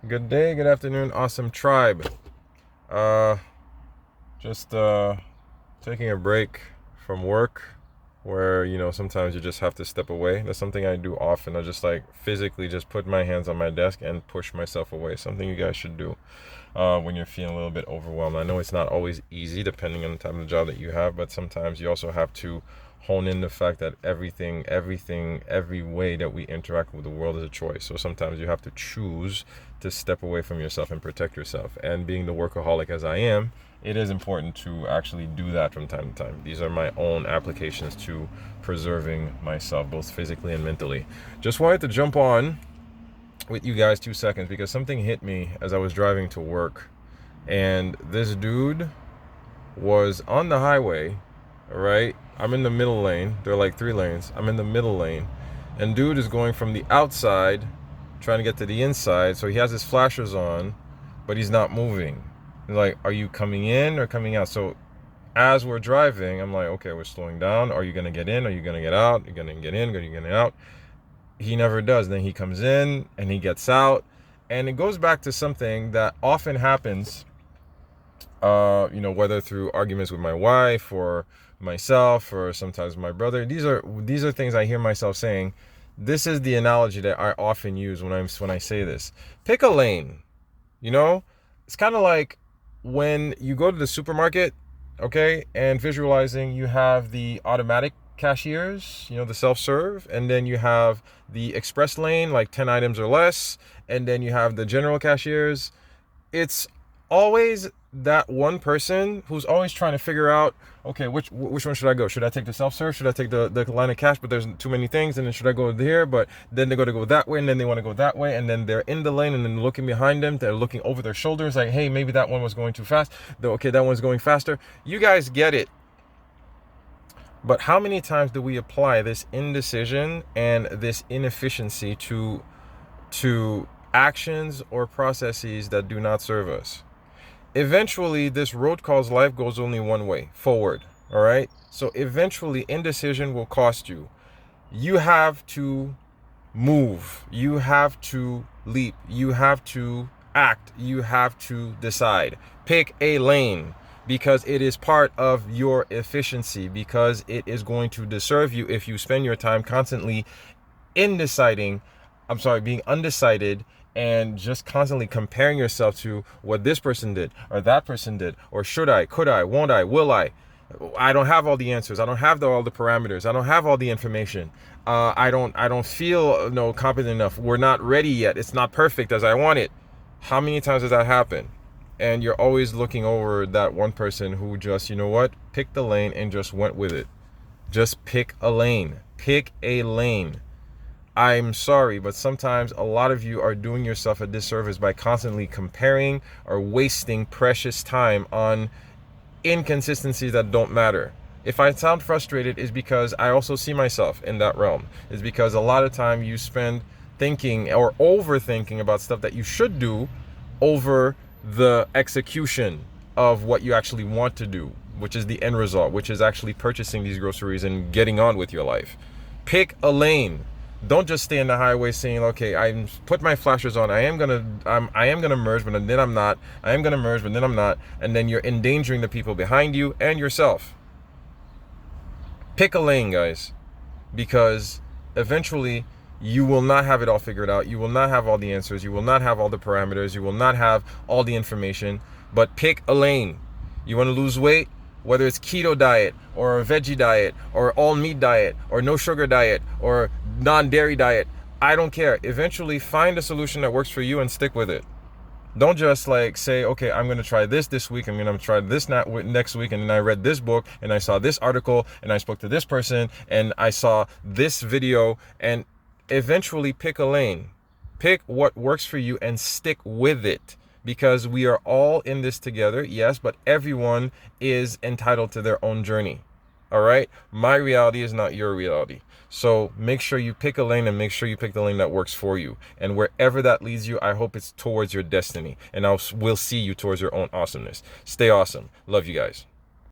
Good day, good afternoon, awesome tribe. Uh, just taking a break from work where, sometimes you just have to step away. That's something I do often. I just like physically just put my hands on my desk and push myself away. Something you guys should do when you're feeling a little bit overwhelmed. I know it's not always easy depending on the type of job that you have, but sometimes you also have to hone in the fact that every way that we interact with the world is a choice. So sometimes you have to choose to step away from yourself and protect yourself. And being the workaholic as I am, it is important to actually do that from time to time. These are my own applications to preserving myself, both physically and mentally. Just wanted to jump on with you guys 2 seconds because something hit me as I was driving to work. And this dude was on the highway, all right? I'm in the middle lane. There are like 3 lanes. I'm in the middle lane. And dude is going from the outside, trying to get to the inside. So he has his flashers on, but he's not moving. Like, are you coming in or coming out? So as we're driving, I'm like, okay, we're slowing down. Are you going to get in? Are you going to get out? You're going to get in? Are you going to get out? He never does. Then he comes in and he gets out. And it goes back to something that often happens, whether through arguments with my wife or myself or sometimes my brother. These are things I hear myself saying. This is the analogy that I often use when I say this. Pick a lane. It's kind of like when you go to the supermarket, okay, and visualizing, you have the automatic cashiers, the self-serve, and then you have the express lane, like 10 items or less, and then you have the general cashiers. It's always that one person who's always trying to figure out, okay, which one should I go? Should I take the self-serve? Should I take the line of cash? But there's too many things. And then should I go here? But then they got to go that way, and then they want to go that way, and then they're in the lane, and then looking behind them, they're looking over their shoulders, like, hey, maybe that one was going too fast. Okay, that one's going faster. You guys get it. But how many times do we apply this indecision and this inefficiency to actions or processes that do not serve us? Eventually, this road called life goes only one way, forward. All right. So eventually, indecision will cost you. You have to move. You have to leap. You have to act. You have to decide. Pick a lane because it is part of your efficiency, because it is going to serve you if you spend your time constantly being undecided and just constantly comparing yourself to what this person did or that person did, or should I, could I, won't I, will I? I don't have all the answers. I don't have all the parameters. I don't have all the information. I don't feel competent enough. We're not ready yet. It's not perfect as I want it. How many times does that happen? And you're always looking over that one person who just, picked the lane and just went with it. Just pick a lane. Pick a lane. I'm sorry, but sometimes a lot of you are doing yourself a disservice by constantly comparing or wasting precious time on inconsistencies that don't matter. If I sound frustrated, it's because I also see myself in that realm. It's because a lot of time you spend thinking or overthinking about stuff that you should do over the execution of what you actually want to do, which is the end result, which is actually purchasing these groceries and getting on with your life. Pick a lane. Don't just stay in the highway saying, okay, I put my flashers on. I am gonna merge, but then I'm not. I am gonna merge, but then I'm not. And then you're endangering the people behind you and yourself. Pick a lane, guys, because eventually you will not have it all figured out. You will not have all the answers. You will not have all the parameters. You will not have all the information. But pick a lane. You want to lose weight? Whether it's keto diet or a veggie diet or all meat diet or no sugar diet or non-dairy diet, I don't care. Eventually find a solution that works for you and stick with it. Don't just like say, okay, I'm going to try this week. I'm going to try this next week. And then I read this book and I saw this article and I spoke to this person and I saw this video, and eventually pick a lane. Pick what works for you and stick with it. Because we are all in this together, yes, but everyone is entitled to their own journey. All right? My reality is not your reality. So make sure you pick a lane and make sure you pick the lane that works for you. And wherever that leads you, I hope it's towards your destiny. And we'll see you towards your own awesomeness. Stay awesome. Love you guys.